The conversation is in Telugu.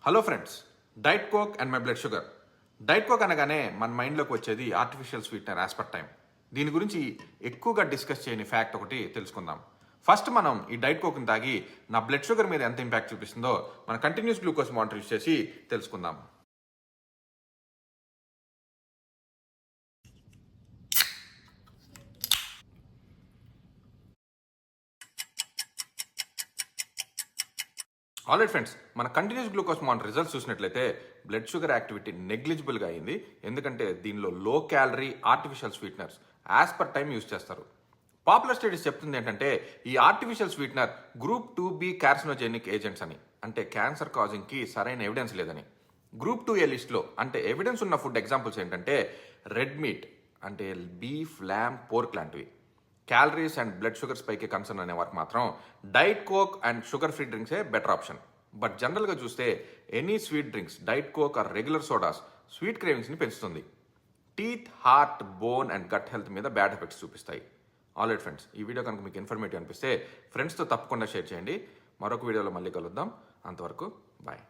Hello friends, diet Coke and my blood sugar. Diet coke అనగానే మన మైండ్లోకి వచ్చేది artificial sweetener as per time. దీని గురించి ఎక్కువగా డిస్కస్ చేయని ఫ్యాక్ట్ ఒకటి తెలుసుకుందాం. ఫస్ట్ మనం ఈ డైట్ కోక్ని తాగి నా బ్లడ్ షుగర్ మీద ఎంత ఇంపాక్ట్ చూపిస్తుందో మన కంటిన్యూస్ గ్లూకోజ్ మానిటర్ యూస్ చేసి తెలుసుకుందాం. ఆల్రెడీ ఫ్రెండ్స్, మన కంటిన్యూస్ గ్లూకోజ్ మానిటర్ రిజల్ట్స్ చూసినట్లయితే బ్లడ్ షుగర్ యాక్టివిటీ నెగ్లిజిబుల్గా అయింది. ఎందుకంటే దీనిలో low calorie artificial sweeteners as per time use చేస్తారు. పాపులర్ స్టడీస్ చెప్తుంది ఏంటంటే ఈ artificial sweetener group 2B carcinogenic agents అని, అంటే క్యాన్సర్ కాజింగ్కి సరైన ఎవిడెన్స్ లేదని. గ్రూప్ 2A లిస్ట్లో అంటే ఎవిడెన్స్ ఉన్న ఫుడ్ ఎగ్జాంపుల్స్ ఏంటంటే రెడ్ మీట్ అంటే బీఫ్, ల్యామ్, పోర్క్ లాంటివి. క్యాలరీస్ అండ్ బ్లడ్ షుగర్స్ పైకి కన్సర్న్ అనే వారికి మాత్రం diet Coke and sugar free డ్రింక్సే బెటర్ ఆప్షన్. బట్ జనరల్గా చూస్తే any sweet drinks, diet Coke or regular sodas sweet క్రేవింగ్స్ని పెంచుతుంది. Teeth, heart, bone and gut health మీద బ్యాడ్ ఎఫెక్ట్స్ చూపిస్తాయి. ఆల్రైట్ ఫ్రెండ్స్, ఈ వీడియో కనుక మీకు ఇన్ఫర్మేటివ్ అనిపిస్తే ఫ్రెండ్స్తో తప్పకుండా షేర్ చేయండి. మరొక వీడియోలో మళ్ళీ కలుద్దాం. అంతవరకు బాయ్.